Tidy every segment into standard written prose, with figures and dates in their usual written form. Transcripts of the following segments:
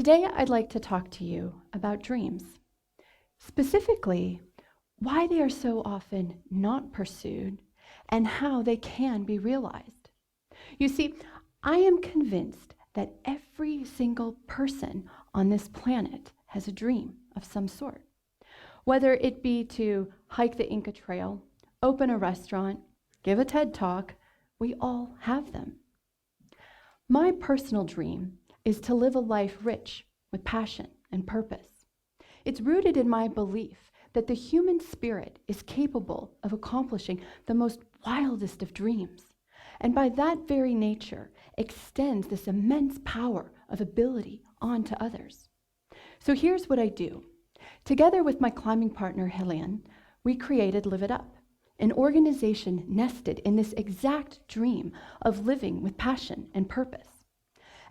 Today, I'd like to talk to you about dreams. Specifically, why they are so often not pursued and how they can be realized. You see, I am convinced that every single person on this planet has a dream of some sort. Whether it be to hike the Inca Trail, open a restaurant, give a TED Talk, we all have them. My personal dream is to live a life rich with passion and purpose. It's rooted in my belief that the human spirit is capable of accomplishing the most wildest of dreams, and by that very nature extends this immense power of ability onto others. So here's what I do. Together with my climbing partner, Helene, we created Live It Up, an organization nested in this exact dream of living with passion and purpose.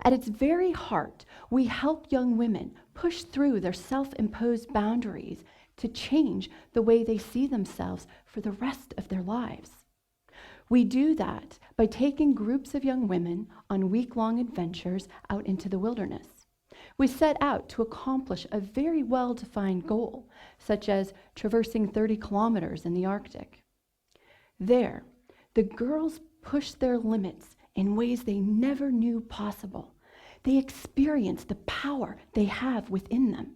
At its very heart, we help young women push through their self-imposed boundaries to change the way they see themselves for the rest of their lives. We do that by taking groups of young women on week-long adventures out into the wilderness. We set out to accomplish a very well-defined goal, such as traversing 30 kilometers in the Arctic. There, the girls push their limits in ways they never knew possible. They experience the power they have within them.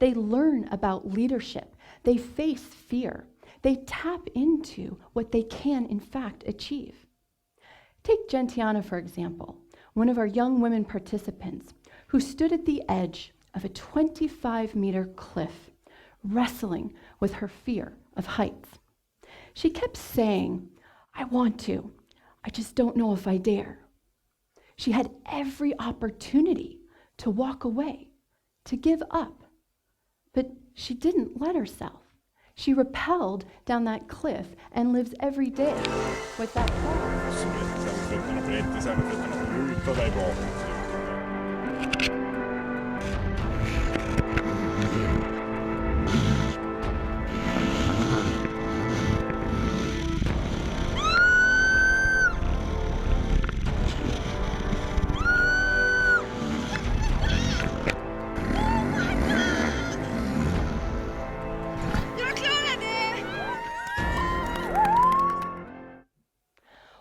They learn about leadership. They face fear. They tap into what they can, in fact, achieve. Take Gentiana, for example, one of our young women participants who stood at the edge of a 25-meter cliff, wrestling with her fear of heights. She kept saying, "I want to, I just don't know if I dare." She had every opportunity to walk away, to give up, but she didn't let herself. She rappelled down that cliff and lives every day with that thought.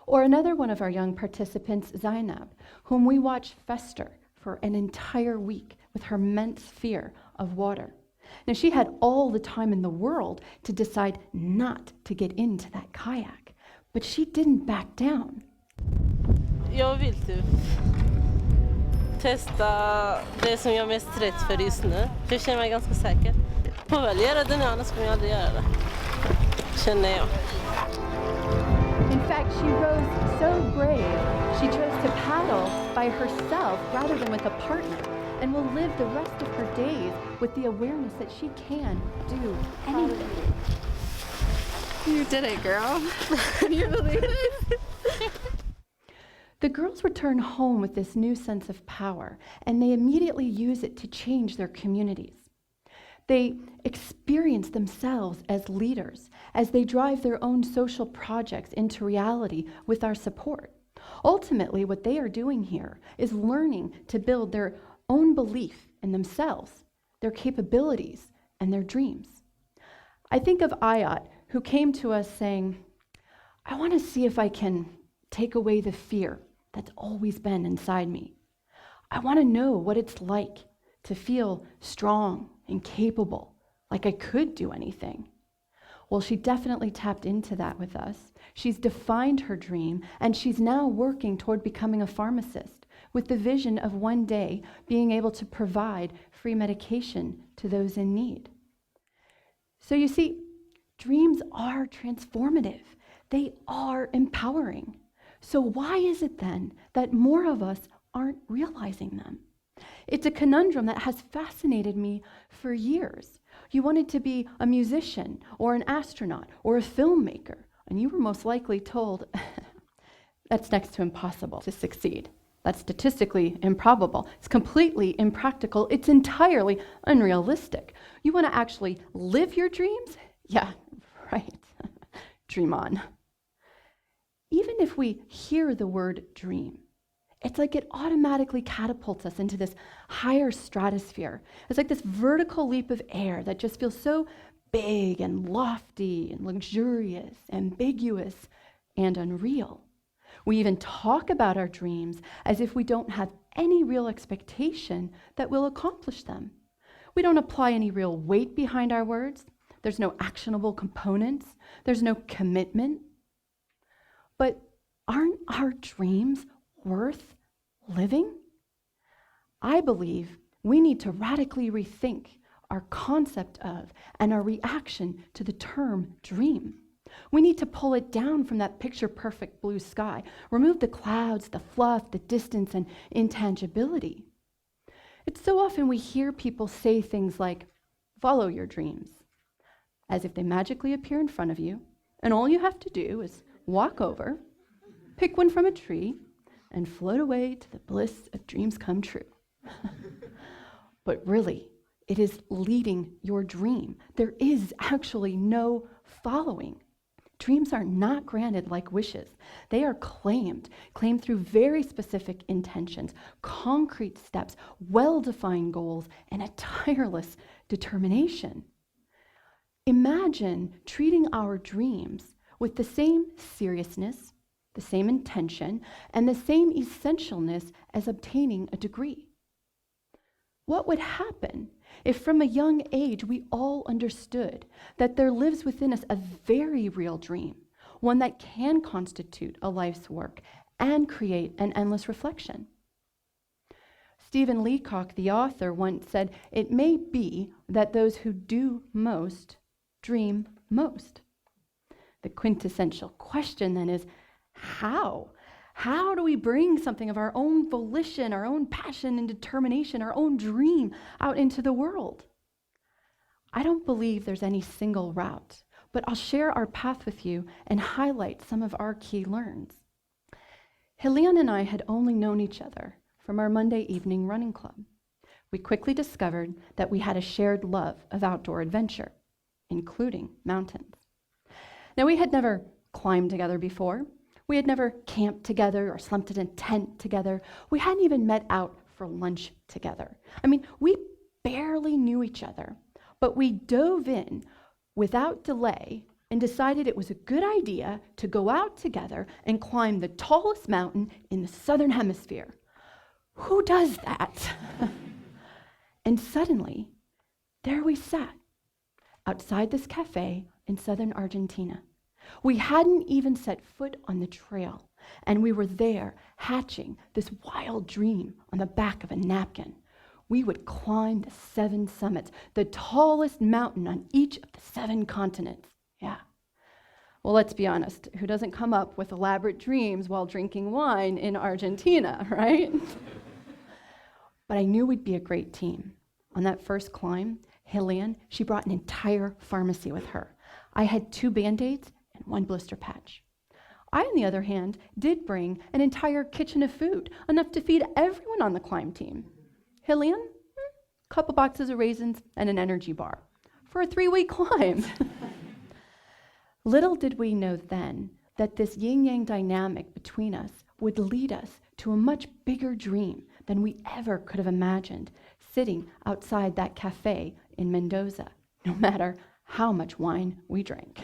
Or another one of our young participants, Zainab, whom we watched fester for an entire week with her immense fear of water. Now, she had all the time in the world to decide not to get into that kayak, but she didn't back down. Jag vill typ testa det som jag är mest rädd för just nu. Jag känner mig ganska säker. På väl göra det nu, annars kommer jag aldrig göra det. Känner jag. In fact, she rose so brave, she chose to paddle by herself rather than with a partner, and will live the rest of her days with the awareness that she can do anything. You did it, girl. Can you believe it? The girls return home with this new sense of power, and they immediately use it to change their communities. They experience themselves as leaders as they drive their own social projects into reality with our support. Ultimately, what they are doing here is learning to build their own belief in themselves, their capabilities, and their dreams. I think of Ayat, who came to us saying, "I want to see if I can take away the fear that's always been inside me. I want to know what it's like to feel strong and capable, like I could do anything." Well, she definitely tapped into that with us. She's defined her dream, and she's now working toward becoming a pharmacist with the vision of one day being able to provide free medication to those in need. So you see, dreams are transformative. They are empowering. So why is it then that more of us aren't realizing them? It's a conundrum that has fascinated me for years. You wanted to be a musician or an astronaut or a filmmaker, and you were most likely told, that's next to impossible to succeed. That's statistically improbable. It's completely impractical. It's entirely unrealistic. You want to actually live your dreams? Yeah, right. Dream on. Even if we hear the word dream, It's like it automatically catapults us into this higher stratosphere. It's like this vertical leap of air that just feels so big and lofty and luxurious, ambiguous, and unreal. We even talk about our dreams as if we don't have any real expectation that we'll accomplish them. We don't apply any real weight behind our words. There's no actionable components. There's no commitment. But aren't our dreams worth living? I believe we need to radically rethink our concept of and our reaction to the term dream. We need to pull it down from that picture-perfect blue sky, remove the clouds, the fluff, the distance, and intangibility. It's so often we hear people say things like, follow your dreams, as if they magically appear in front of you, and all you have to do is walk over, pick one from a tree, and float away to the bliss of dreams come true. But really, it is leading your dream. There is actually no following. Dreams are not granted like wishes. They are claimed through very specific intentions, concrete steps, well-defined goals, and a tireless determination. Imagine treating our dreams with the same seriousness, the same intention, and the same essentialness as obtaining a degree. What would happen if from a young age we all understood that there lives within us a very real dream, one that can constitute a life's work and create an endless reflection? Stephen Leacock, the author, once said, "It may be that those who do most dream most." The quintessential question then is, how? How do we bring something of our own volition, our own passion and determination, our own dream out into the world? I don't believe there's any single route, but I'll share our path with you and highlight some of our key learns. Helene and I had only known each other from our Monday evening running club. We quickly discovered that we had a shared love of outdoor adventure, including mountains. Now, we had never climbed together before. We had never camped together or slept in a tent together. We hadn't even met out for lunch together. I mean, we barely knew each other, but we dove in without delay and decided it was a good idea to go out together and climb the tallest mountain in the southern hemisphere. Who does that? And suddenly, there we sat, outside this cafe in southern Argentina. We hadn't even set foot on the trail, and we were there hatching this wild dream on the back of a napkin. We would climb the 7 summits, the tallest mountain on each of the 7 continents. Yeah. Well, let's be honest, who doesn't come up with elaborate dreams while drinking wine in Argentina, right? But I knew we'd be a great team. On that first climb, Helene, she brought an entire pharmacy with her. I had 2 Band-Aids and 1 blister patch. I, on the other hand, did bring an entire kitchen of food, enough to feed everyone on the climb team. Helene, a couple boxes of raisins and an energy bar for a 3-week climb. Little did we know then that this yin-yang dynamic between us would lead us to a much bigger dream than we ever could have imagined, sitting outside that cafe in Mendoza, no matter how much wine we drank.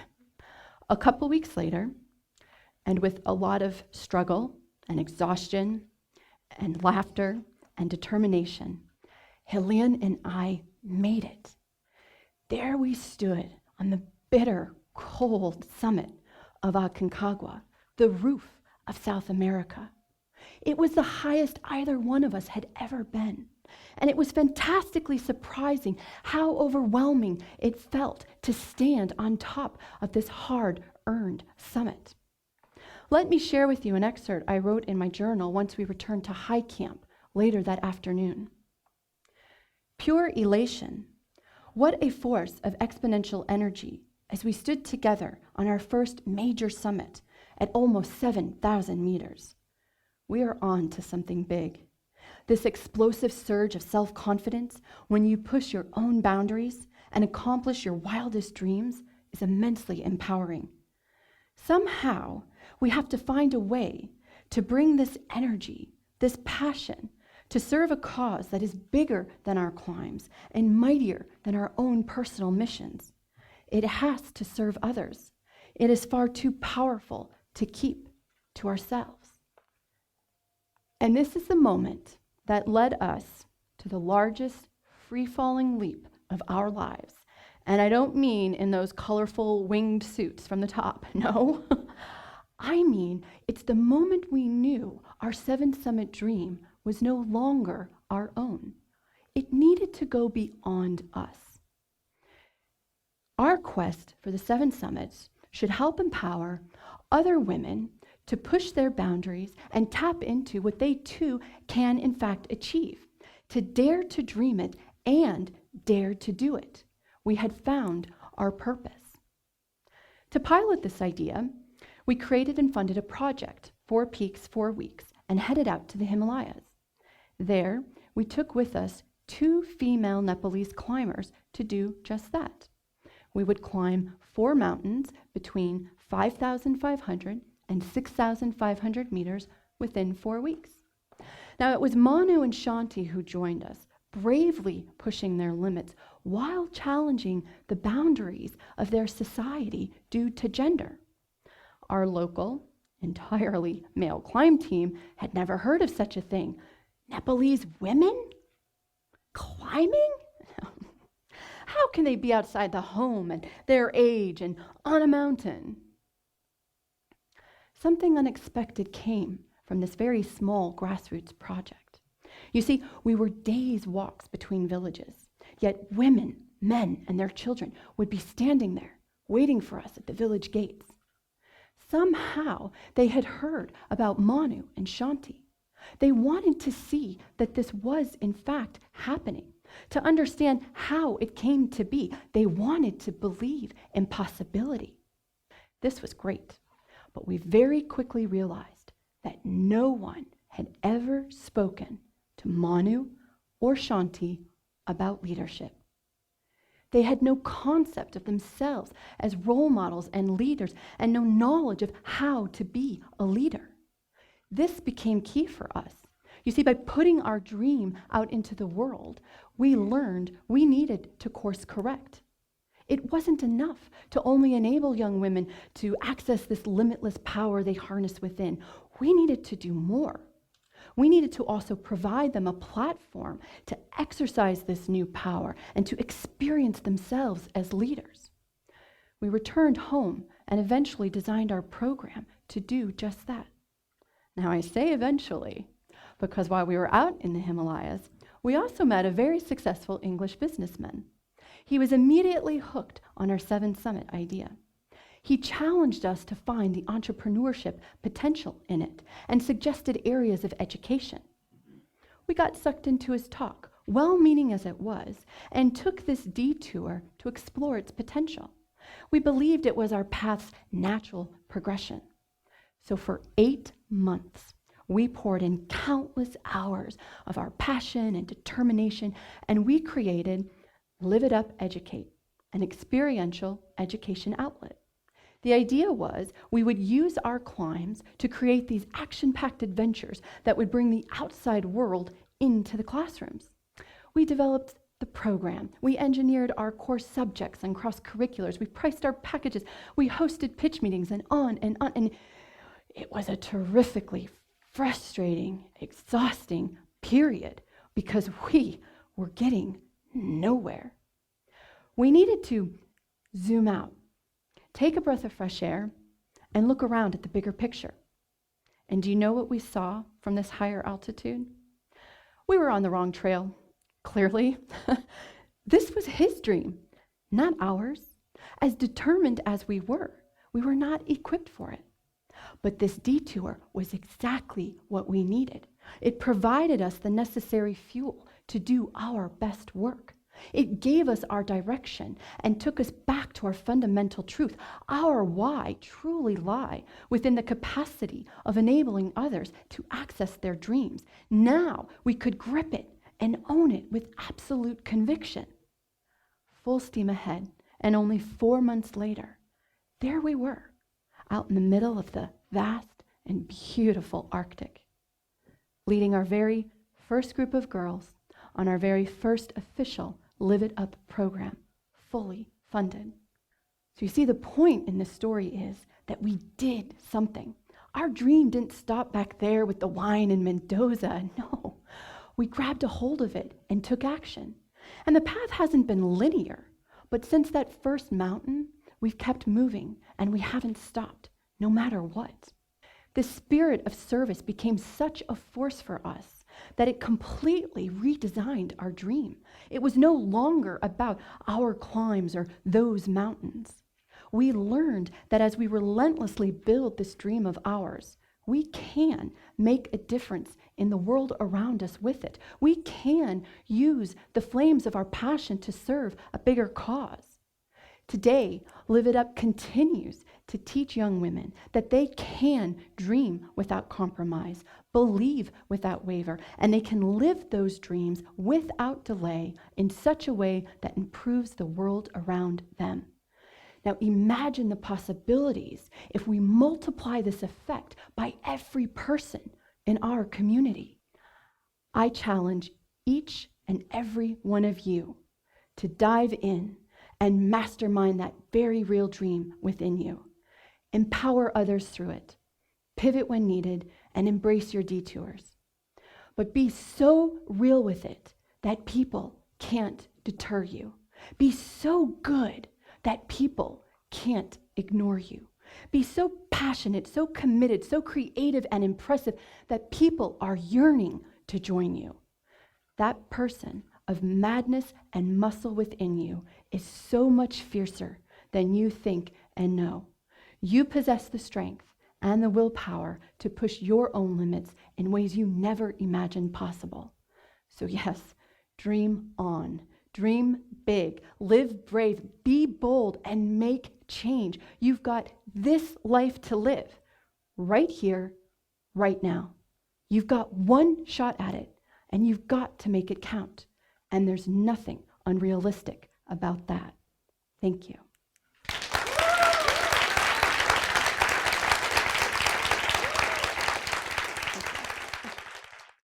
A couple weeks later, and with a lot of struggle and exhaustion and laughter and determination, Helene and I made it. There we stood on the bitter, cold summit of Aconcagua, the roof of South America. It was the highest either one of us had ever been. And it was fantastically surprising how overwhelming it felt to stand on top of this hard-earned summit. Let me share with you an excerpt I wrote in my journal once we returned to high camp later that afternoon. Pure elation. What a force of exponential energy as we stood together on our first major summit at almost 7,000 meters. We are on to something big. This explosive surge of self-confidence when you push your own boundaries and accomplish your wildest dreams is immensely empowering. Somehow, we have to find a way to bring this energy this passion to serve a cause that is bigger than our climbs and mightier than our own personal missions. It has to serve others. It is far too powerful to keep to ourselves. And this is the moment that led us to the largest free-falling leap of our lives. And I don't mean in those colorful winged suits from the top, no. I mean, it's the moment we knew our Seventh Summit dream was no longer our own. It needed to go beyond us. Our quest for the 7 summits should help empower other women to push their boundaries and tap into what they too can in fact achieve, to dare to dream it and dare to do it. We had found our purpose. To pilot this idea, we created and funded a project, 4 Peaks, 4 Weeks, and headed out to the Himalayas. There, we took with us 2 female Nepalese climbers to do just that. We would climb 4 mountains between 5,500 and 6,500 meters within 4 weeks. Now, it was Manu and Shanti who joined us, bravely pushing their limits while challenging the boundaries of their society due to gender. Our local, entirely male climb team had never heard of such a thing. Nepalese women? Climbing? How can they be outside the home at their age and on a mountain? Something unexpected came from this very small grassroots project. You see, we were days' walks between villages, yet women, men, and their children would be standing there, waiting for us at the village gates. Somehow, they had heard about Manu and Shanti. They wanted to see that this was, in fact, happening, to understand how it came to be. They wanted to believe in possibility. This was great, but we very quickly realized that no one had ever spoken to Manu or Shanti about leadership. They had no concept of themselves as role models and leaders, and no knowledge of how to be a leader. This became key for us. You see, by putting our dream out into the world, we learned we needed to course correct. It wasn't enough to only enable young women to access this limitless power they harness within. We needed to do more. We needed to also provide them a platform to exercise this new power and to experience themselves as leaders. We returned home and eventually designed our program to do just that. Now, I say eventually, because while we were out in the Himalayas, we also met a very successful English businessman. He was immediately hooked on our 7 Summit idea. He challenged us to find the entrepreneurship potential in it and suggested areas of education. We got sucked into his talk, well-meaning as it was, and took this detour to explore its potential. We believed it was our path's natural progression. So for 8 months, we poured in countless hours of our passion and determination, and we created Live It Up Educate, an experiential education outlet. The idea was we would use our climbs to create these action-packed adventures that would bring the outside world into the classrooms. We developed the program. We engineered our core subjects and cross-curriculars. We priced our packages. We hosted pitch meetings and on. And it was a terrifically frustrating, exhausting period because we were getting nowhere. We needed to zoom out, take a breath of fresh air, and look around at the bigger picture. And do you know what we saw from this higher altitude? We were on the wrong trail, clearly. This was his dream, not ours. As determined as we were not equipped for it. But this detour was exactly what we needed. It provided us the necessary fuel to do our best work. It gave us our direction and took us back to our fundamental truth. Our why truly lie within the capacity of enabling others to access their dreams. Now we could grip it and own it with absolute conviction. Full steam ahead, and only 4 months later, there we were, out in the middle of the vast and beautiful Arctic. leading our very first group of girls on our very first official Live It Up program, fully funded. So you see, the point in this story is that we did something. Our dream didn't stop back there with the wine in Mendoza. No, we grabbed a hold of it and took action. And the path hasn't been linear, but since that first mountain, we've kept moving and we haven't stopped, no matter what. The spirit of service became such a force for us that it completely redesigned our dream. It was no longer about our climbs or those mountains. We learned that as we relentlessly build this dream of ours, we can make a difference in the world around us with it. We can use the flames of our passion to serve a bigger cause. Today, Live It Up continues to teach young women that they can dream without compromise, believe without waver, and they can live those dreams without delay in such a way that improves the world around them. Now imagine the possibilities if we multiply this effect by every person in our community. I challenge each and every one of you to dive in and mastermind that very real dream within you. Empower others through it. Pivot when needed and embrace your detours. But be so real with it that people can't deter you. Be so good that people can't ignore you. Be so passionate, so committed, so creative and impressive that people are yearning to join you. That person of madness and muscle within you is so much fiercer than you think and know. You possess the strength and the willpower to push your own limits in ways you never imagined possible. So yes, dream on. Dream big, live brave, be bold, and make change. You've got this life to live right here, right now. You've got one shot at it, and you've got to make it count. And there's nothing unrealistic about that. Thank you.